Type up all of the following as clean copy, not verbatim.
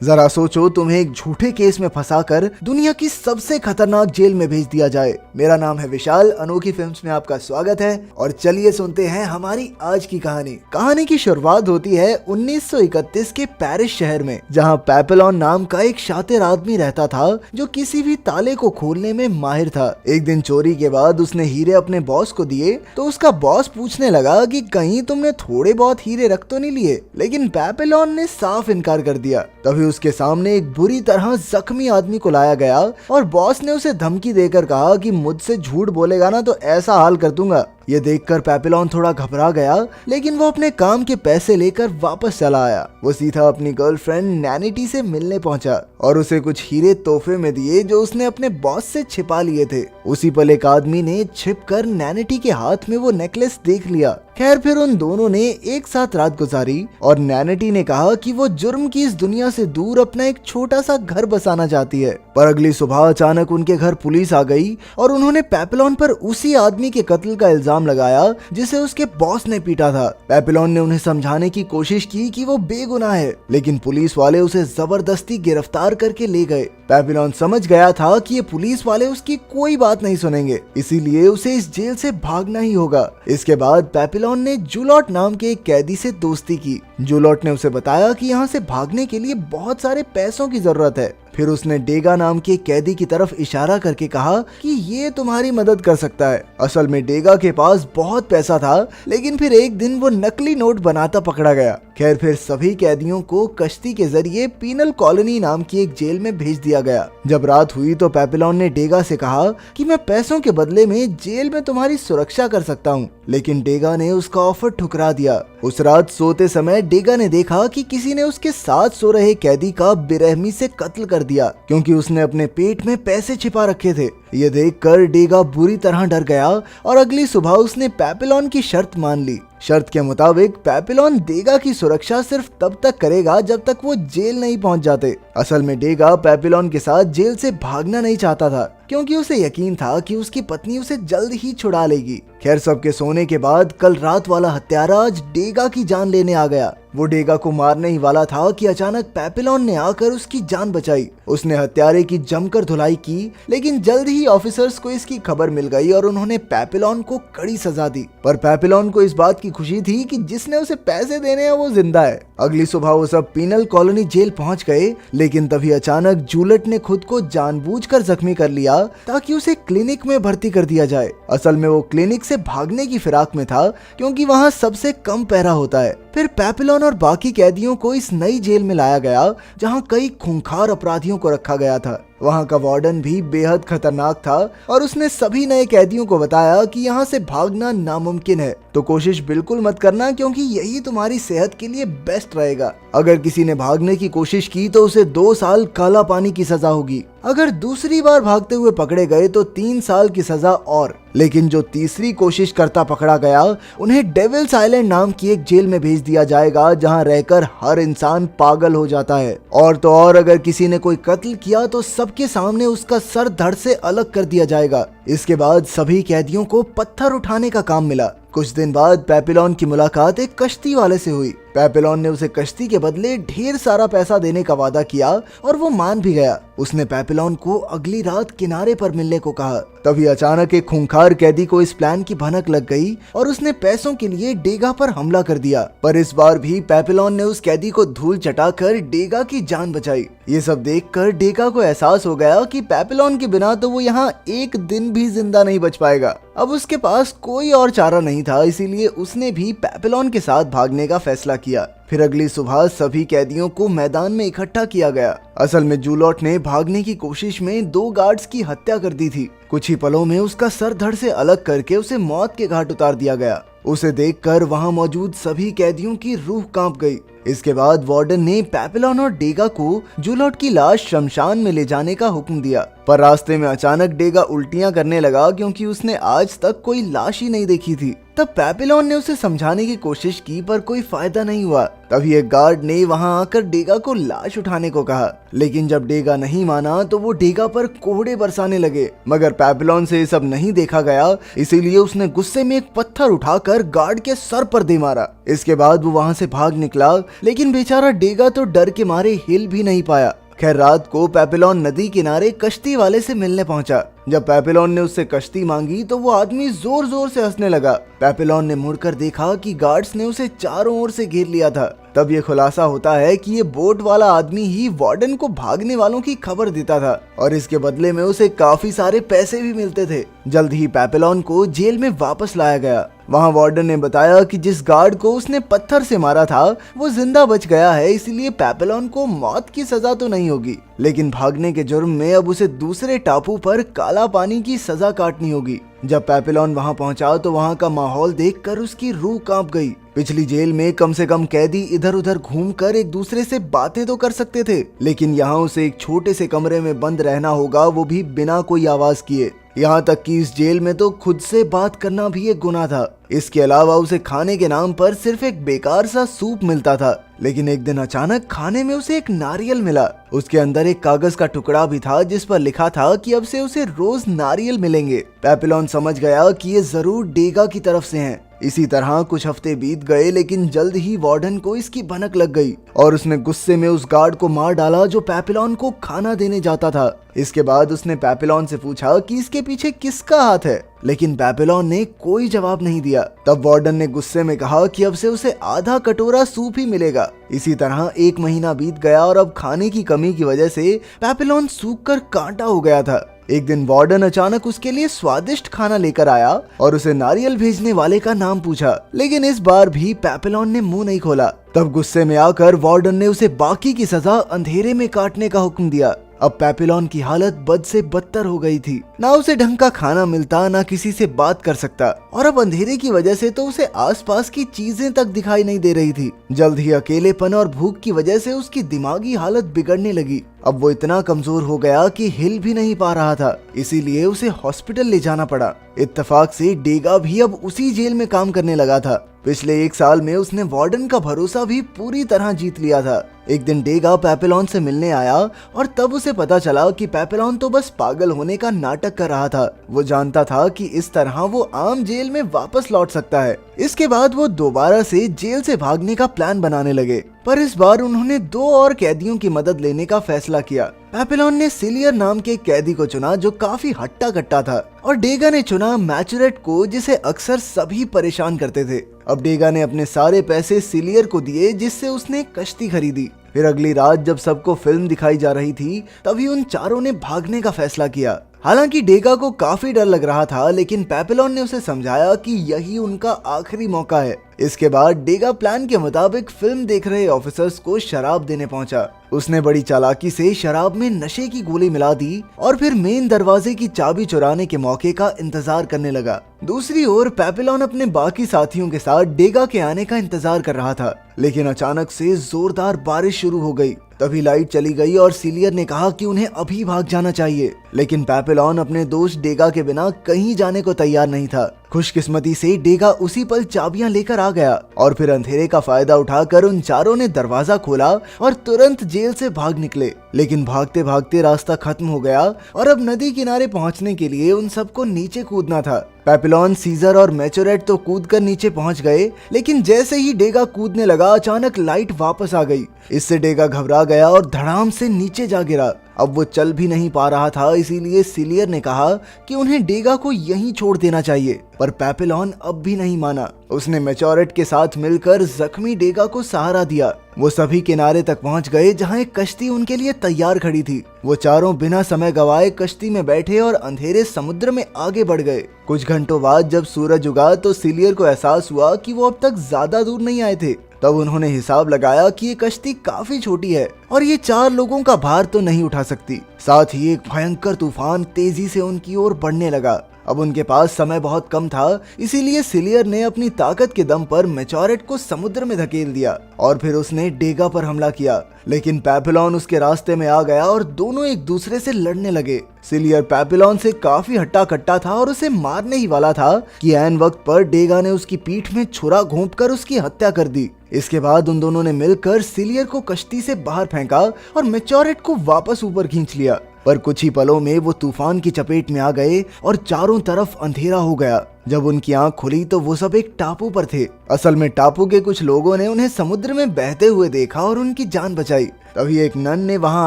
जरा सोचो, तुम्हें एक झूठे केस में फंसाकर दुनिया की सबसे खतरनाक जेल में भेज दिया जाए। मेरा नाम है विशाल, अनोखी फिल्म्स में आपका स्वागत है और चलिए सुनते हैं हमारी आज की कहानी। कहानी की शुरुआत होती है 1931 के पेरिस शहर में, जहां पेपलोन नाम का एक शातिर आदमी रहता था जो किसी भी ताले को खोलने में माहिर था। एक दिन चोरी के बाद उसने हीरे अपने बॉस को दिए तो उसका बॉस पूछने लगा कि कहीं तुमने थोड़े बहुत हीरे रख तो नहीं लिए, लेकिन पेपलोन ने साफ इनकार कर दिया। तभी उसके सामने एक बुरी तरह जख्मी आदमी को लाया गया और बॉस ने उसे धमकी देकर कहा कि मुझसे झूठ बोलेगा ना तो ऐसा हाल कर दूंगा। ये देखकर पेपलोन थोड़ा घबरा गया, लेकिन वो अपने काम के पैसे लेकर वापस चला आया। वो सीधा अपनी गर्लफ्रेंड नैनिटी से मिलने पहुंचा और उसे कुछ हीरे तोहफे में दिए जो उसने अपने बॉस से छिपा लिए थे। उसी पल एक आदमी ने छिपकर नैनिटी के हाथ में वो नेकलेस देख लिया। खैर, फिर उन दोनों ने एक साथ रात गुजारी और नैनिटी ने कहा कि वो जुर्म की इस दुनिया से दूर अपना एक छोटा सा घर बसाना चाहती है। पर अगली सुबह अचानक उनके घर पुलिस आ गई और उन्होंने पेपलोन पर उसी आदमी के कत्ल का इल्जाम लगाया जिसे उसके बॉस ने पीटा था। पेपलोन ने उन्हें समझाने की कोशिश की कि वो बेगुनाह है, लेकिन पुलिस वाले उसे जबरदस्ती गिरफ्तार करके ले गए। पेपलोन समझ गया था कि ये पुलिस वाले उसकी कोई बात नहीं सुनेंगे, इसीलिए उसे इस जेल से भागना ही होगा। इसके बाद पेपलोन ने जुलॉट नाम के एक कैदी से दोस्ती की। जुलॉट ने उसे बताया कि यहाँ से भागने के लिए बहुत सारे पैसों की जरूरत है। फिर उसने डेगा नाम के कैदी की तरफ इशारा करके कहा कि ये तुम्हारी मदद कर सकता है। असल में डेगा के पास बहुत पैसा था, लेकिन फिर एक दिन वो नकली नोट बनाता पकड़ा गया। खैर, फिर सभी कैदियों को कश्ती के जरिए पीनल कॉलोनी नाम की एक जेल में भेज दिया गया। जब रात हुई तो पेपलोन ने डेगा से कहा कि मैं पैसों के बदले में जेल में तुम्हारी सुरक्षा कर सकता हूँ, लेकिन डेगा ने उसका ऑफर ठुकरा दिया। उस रात सोते समय डेगा ने देखा कि किसी ने उसके साथ सो रहे कैदी का बेरहमी से कत्ल कर दिया, क्योंकि उसने अपने पेट में पैसे छिपा रखे थे। ये देखकर डेगा बुरी तरह डर गया और अगली सुबह उसने पेपलोन की शर्त मान ली। शर्त के मुताबिक पेपलोन डेगा की सुरक्षा सिर्फ तब तक करेगा जब तक वो जेल नहीं पहुंच जाते। असल में डेगा पेपलोन के साथ जेल से भागना नहीं चाहता था, क्योंकि उसे यकीन था कि उसकी पत्नी उसे जल्द ही छुड़ा लेगी। खैर, सबके सोने के बाद कल रात वाला हत्यारा आज डेगा की जान लेने आ गया। वो डेगा को मारने ही वाला था कि अचानक पेपलोन ने आकर उसकी जान बचाई। उसने हत्यारे की जमकर धुलाई की, लेकिन जल्द ही ऑफिसर्स को इसकी खबर मिल गई और उन्होंने पेपलोन को कड़ी सजा दी। पर पेपलोन को इस बात की खुशी थी कि जिसने उसे पैसे देने हैं वो जिंदा है। अगली सुबह वो सब पीनल कॉलोनी जेल पहुंच गए, लेकिन तभी अचानक जूलियट ने खुद को जानबूझकर जख्मी कर लिया ताकि उसे क्लिनिक में भर्ती कर दिया जाए। असल में वो क्लिनिक से भागने की फिराक में था, क्योंकि वहाँ सबसे कम पहरा होता है। फिर पेपलोन और बाकी कैदियों को इस नई जेल में लाया गया, जहाँ कई खूंखार अपराधियों को रखा गया था। वहाँ का वार्डन भी बेहद खतरनाक था और उसने सभी नए कैदियों को बताया कि यहाँ से भागना नामुमकिन है, तो कोशिश बिल्कुल मत करना, क्योंकि यही तुम्हारी सेहत के लिए बेस्ट रहेगा। अगर किसी ने भागने की कोशिश की तो उसे 2 साल काला पानी की सजा होगी। अगर दूसरी बार भागते हुए पकड़े गए तो 3 साल की सजा और। लेकिन जो तीसरी कोशिश करता पकड़ा गया, उन्हें डेविल्स आइलैंड नाम की एक जेल में भेज दिया जाएगा, जहां रहकर हर इंसान पागल हो जाता है। और तो और, अगर किसी ने कोई कत्ल किया तो सबके सामने उसका सर धड़ से अलग कर दिया जाएगा। इसके बाद सभी कैदियों को पत्थर उठाने का काम मिला। कुछ दिन बाद पेपलोन की मुलाकात एक कश्ती वाले से हुई। पेपलोन ने उसे कश्ती के बदले ढेर सारा पैसा देने का वादा किया और वो मान भी गया। उसने पेपलोन को अगली रात किनारे पर मिलने को कहा। तभी अचानक एक खूंखार कैदी को इस प्लान की भनक लग गई और उसने पैसों के लिए डेगा पर हमला कर दिया। पर इस बार भी पेपलोन ने उस कैदी को धूल चटाकर डेगा की जान बचाई। ये सब देखकर डेगा को एहसास हो गया कि पेपलोन के बिना तो वो यहाँ एक दिन भी जिंदा नहीं बच पाएगा। अब उसके पास कोई और चारा नहीं था, इसीलिए उसने भी पेपलोन के साथ भागने का फैसला किया। फिर अगली सुबह सभी कैदियों को मैदान में इकट्ठा किया गया। असल में जूलॉट ने भागने की कोशिश में 2 गार्ड्स की हत्या कर दी थी। कुछ ही पलों में उसका सर धड़ से अलग करके उसे मौत के घाट उतार दिया गया। उसे देखकर वहां मौजूद सभी कैदियों की रूह कांप गई। इसके बाद वार्डन ने पेपलोन और डेगा को जूलॉट की लाश शमशान में ले जाने का हुक्म दिया। पर रास्ते में अचानक डेगा उल्टियां करने लगा, क्योंकि उसने आज तक कोई लाश ही नहीं देखी थी। तब पेपलोन ने उसे समझाने की कोशिश की, पर कोई फायदा नहीं हुआ। तभी एक गार्ड ने वहां आकर डेगा को लाश उठाने को कहा, लेकिन जब डेगा नहीं माना तो वो डेगा पर कोहड़े बरसाने लगे। मगर पेपलोन से ये सब नहीं देखा गया, इसीलिए उसने गुस्से में एक पत्थर उठाकर गार्ड के सर पर दे मारा। इसके बाद वो वहां से भाग निकला, लेकिन बेचारा डेगा तो डर के मारे हिल भी नहीं पाया। खैर रात को पेपिलोन नदी किनारे कश्ती वाले से मिलने पहुंचा। जब पेपिलोन ने उससे कश्ती मांगी तो वो आदमी जोर जोर से हंसने लगा। पेपिलोन ने मुड़कर देखा कि गार्ड्स ने उसे चारों ओर से घेर लिया था। तब ये खुलासा होता है कि ये बोट वाला आदमी ही वार्डन को भागने वालों की खबर देता था और इसके बदले में उसे काफी सारे पैसे भी मिलते थे। जल्द ही पेपिलोन को जेल में वापस लाया गया। वहाँ वार्डन ने बताया कि जिस गार्ड को उसने पत्थर से मारा था वो जिंदा बच गया है, इसलिए पेपिलोन को मौत की सजा तो नहीं होगी, लेकिन भागने के जुर्म में अब उसे दूसरे टापू पर काला पानी की सजा काटनी होगी। जब पेपिलोन वहां पहुंचा तो वहां का माहौल देखकर उसकी रूह कांप गई। पिछली जेल में कम से कम कैदी इधर उधर घूमकर एक दूसरे से बातें तो कर सकते थे, लेकिन यहाँ उसे एक छोटे से कमरे में बंद रहना होगा, वो भी बिना कोई आवाज किए। यहाँ तक कि इस जेल में तो खुद से बात करना भी एक गुनाह था। इसके अलावा उसे खाने के नाम पर सिर्फ एक बेकार सा सूप मिलता था। लेकिन एक दिन अचानक खाने में उसे एक नारियल मिला। उसके अंदर एक कागज का टुकड़ा भी था जिस पर लिखा था कि अब से उसे रोज नारियल मिलेंगे। पेपिलोन समझ गया कि ये जरूर डेगा की तरफ से हैं। इसी तरह कुछ हफ्ते बीत गए, लेकिन जल्द ही वार्डन को इसकी भनक लग गई और उसने गुस्से में उस गार्ड को मार डाला जो पेपिलोन को खाना देने जाता था। इसके बाद उसने पेपिलोन से पूछा कि इसके पीछे किसका हाथ है, लेकिन पेपिलोन ने कोई जवाब नहीं दिया। तब वार्डन ने गुस्से में कहा कि अब से उसे आधा कटोरा सूप ही मिलेगा। इसी तरह 1 महीना बीत गया और अब खाने की कमी की वजह से पेपिलोन सूख कर कांटा हो गया था। एक दिन वार्डन अचानक उसके लिए स्वादिष्ट खाना लेकर आया और उसे नारियल भेजने वाले का नाम पूछा, लेकिन इस बार भी पेपिलोन ने मुंह नहीं खोला। तब गुस्से में आकर वार्डन ने उसे बाकी की सजा अंधेरे में काटने का हुक्म दिया। अब पेपिलोन की हालत बद से बदतर हो गई थी। ना उसे ढंग का खाना मिलता, ना किसी से बात कर सकता, और अब अंधेरे की वजह से तो उसे आसपास की चीजें तक दिखाई नहीं दे रही थी। जल्द ही अकेलेपन और भूख की वजह से उसकी दिमागी हालत बिगड़ने लगी। अब वो इतना कमजोर हो गया कि हिल भी नहीं पा रहा था, इसीलिए उसे हॉस्पिटल ले जाना पड़ा। इत्तेफाक से डेगा भी अब उसी जेल में काम करने लगा था। पिछले 1 साल में उसने वार्डन का भरोसा भी पूरी तरह जीत लिया था। एक दिन डेगा पेपिलोन से मिलने आया और तब उसे पता चला कि पेपिलोन तो बस पागल होने का नाटक कर रहा था। वो जानता था कि इस तरह वो आम जेल में वापस लौट सकता है। इसके बाद वो दोबारा से जेल से भागने का प्लान बनाने लगे, पर इस बार उन्होंने 2 और कैदियों की मदद लेने का फैसला किया। पेपिलोन ने सिलियर नाम के कैदी को चुना जो काफी हट्टा कट्टा था, और डेगा ने चुना मैचुरेट को जिसे अक्सर सभी परेशान करते थे। अब डेगा ने अपने सारे पैसे सिलियर को दिए जिससे उसने कश्ती खरीदी। फिर अगली रात जब सबको फिल्म दिखाई जा रही थी तभी उन चारों ने भागने का फैसला किया। हालांकि डेगा को काफी डर लग रहा था, लेकिन पेपिलोन ने उसे समझाया कि यही उनका आखिरी मौका है। इसके बाद डेगा प्लान के मुताबिक फिल्म देख रहे ऑफिसर्स को शराब देने पहुंचा। उसने बड़ी चालाकी से शराब में नशे की गोली मिला दी और फिर मेन दरवाजे की चाबी चुराने के मौके का इंतजार करने लगा। दूसरी ओर पेपिलोन अपने बाकी साथियों के साथ डेगा के आने का इंतजार कर रहा था, लेकिन अचानक से जोरदार बारिश शुरू हो गई। तभी लाइट चली गई और सिलियर ने कहा कि उन्हें अभी भाग जाना चाहिए, लेकिन पेपिलोन अपने दोस्त डेगा के बिना कहीं जाने को तैयार नहीं था। खुशकिस्मती से डेगा उसी पल चाबियां लेकर आ गया और फिर अंधेरे का फायदा उठाकर उन चारों ने दरवाजा खोला और तुरंत जेल से भाग निकले। लेकिन भागते भागते रास्ता खत्म हो गया और अब नदी किनारे पहुंचने के लिए उन सबको नीचे कूदना था। पेपिलोन, सीजर और मैचुरेट तो कूदकर नीचे पहुंच गए, लेकिन जैसे ही डेगा कूदने लगा अचानक लाइट वापस आ गई। इससे डेगा घबरा गया और धड़ाम से नीचे जा गिरा। अब वो चल भी नहीं पा रहा था, इसीलिए सिलियर ने कहा कि उन्हें डेगा को यहीं छोड़ देना चाहिए, पर पेपिलोन अब भी नहीं माना। उसने मैचुरेट के साथ मिलकर जख्मी डेगा को सहारा दिया। वो सभी किनारे तक पहुंच गए जहां एक कश्ती उनके लिए तैयार खड़ी थी। वो चारों बिना समय गवाए कश्ती में बैठे और अंधेरे समुद्र में आगे बढ़ गए। कुछ घंटों बाद जब सूरज उगा तो सिलियर को एहसास हुआ कि वो अब तक ज्यादा दूर नहीं आए थे। तब उन्होंने हिसाब लगाया कि ये कश्ती काफी छोटी है और ये 4 लोगों का भार तो नहीं उठा सकती। साथ ही एक भयंकर तूफान तेजी से उनकी ओर बढ़ने लगा। अब उनके पास समय बहुत कम था, इसीलिए सिलियर ने अपनी ताकत के दम पर मैचुरेट को समुद्र में धकेल दिया और फिर उसने डेगा पर हमला किया। लेकिन पेपिलोन उसके रास्ते में आ गया और दोनों एक दूसरे से लड़ने लगे। सिलियर पेपिलोन से काफी हट्टा कट्टा था और उसे मारने ही वाला था कि ऐन वक्त पर डेगा ने उसकी पीठ में छुरा घोंपकर उसकी हत्या कर दी। इसके बाद उन दोनों ने मिलकर सिलियर को कश्ती से बाहर फेंका और मैचुरेट को वापस ऊपर खींच लिया। पर कुछ ही पलों में वो तूफान की चपेट में आ गए और चारों तरफ अंधेरा हो गया। जब उनकी आंख खुली तो वो सब एक टापू पर थे। असल में टापू के कुछ लोगों ने उन्हें समुद्र में बहते हुए देखा और उनकी जान बचाई। तभी एक नन ने वहां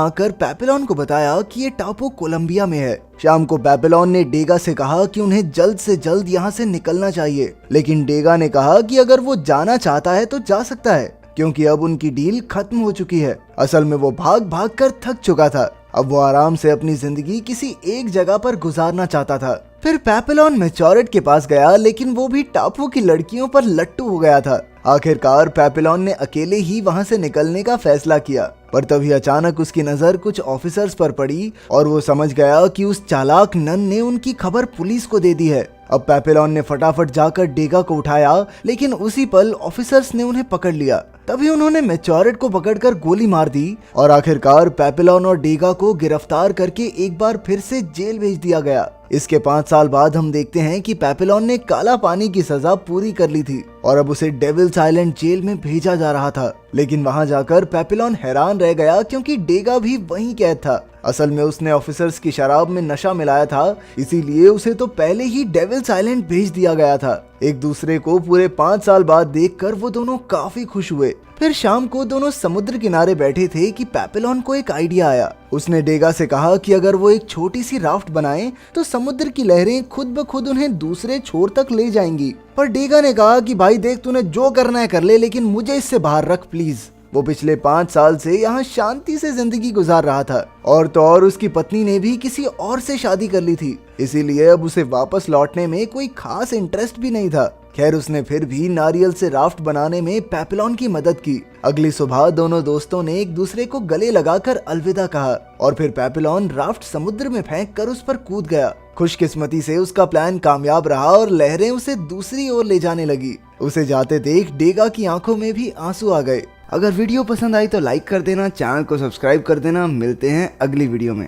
आकर पेपिलॉन को बताया कि ये टापू कोलंबिया में है। शाम को पेपिलॉन ने डेगा से कहा कि उन्हें जल्द से जल्द यहाँ से निकलना चाहिए, लेकिन डेगा ने कहा कि अगर वो जाना चाहता है तो जा सकता है, क्योंकि अब उनकी डील खत्म हो चुकी है। असल में वो भाग भाग कर थक चुका था। अब वो आराम से अपनी जिंदगी किसी एक जगह पर गुजारना चाहता था। फिर पेपिलॉन मैच्योरेट के पास गया, लेकिन वो भी टापू की लड़कियों पर लट्टू हो गया था। आखिरकार पेपिलॉन ने अकेले ही वहां से निकलने का फैसला किया, पर तभी अचानक उसकी नजर कुछ ऑफिसर्स पर पड़ी और वो समझ गया कि उस चालाक नन ने उनकी खबर पुलिस को दे दी है। अब पेपिलॉन ने फटाफट जाकर डेगा को उठाया, लेकिन उसी पल ऑफिसर्स ने उन्हें पकड़ लिया। तभी उन्होंने मैच्योरेट को पकड़कर गोली मार दी और आखिरकार पेपिलॉन और डेगा को गिरफ्तार करके एक बार फिर से जेल भेज दिया गया। इसके 5 साल बाद हम देखते हैं कि पेपिलॉन ने काला पानी की सजा पूरी कर ली थी और अब उसे डेविल्स आइलैंड जेल में भेजा जा रहा था। लेकिन वहां जाकर पेपिलॉन हैरान रह गया, क्योंकि डेगा भी वहीं कैद था। असल में उसने ऑफिसर्स की शराब में नशा मिलाया था, इसीलिए उसे तो पहले ही डेविल्स आइलैंड भेज दिया गया था। एक दूसरे को पूरे 5 साल बाद देखकर वो दोनों काफी खुश हुए। फिर शाम को दोनों समुद्र किनारे बैठे थे कि पेपिलॉन को एक आइडिया आया। उसने डेगा से कहा कि अगर वो एक छोटी सी राफ्ट बनाए तो समुद्र की लहरें खुद ब खुद उन्हें दूसरे छोर तक ले जाएंगी। पर डेगा ने कहा कि भाई देख, तूने जो करना है कर ले, लेकिन मुझे इससे बाहर रख प्लीज। वो पिछले 5 साल से यहाँ शांति से जिंदगी गुजार रहा था और तो और उसकी पत्नी ने भी किसी और से शादी कर ली थी, इसीलिए अब उसे वापस लौटने में कोई खास इंटरेस्ट भी नहीं था। खैर, उसने फिर भी नारियल से राफ्ट बनाने में पेपिलॉन की मदद की। अगली सुबह दोनों दोस्तों ने एक दूसरे को गले लगाकर अलविदा कहा और फिर पेपिलॉन राफ्ट समुद्र में फेंक कर उस पर कूद गया। खुशकिस्मती से उसका प्लान कामयाब रहा और लहरें उसे दूसरी ओर ले जाने लगी। उसे जाते देख डेगा की आंखों में भी आंसू आ गए। अगर वीडियो पसंद आई तो लाइक कर देना, चैनल को सब्सक्राइब कर देना। मिलते हैं अगली वीडियो में।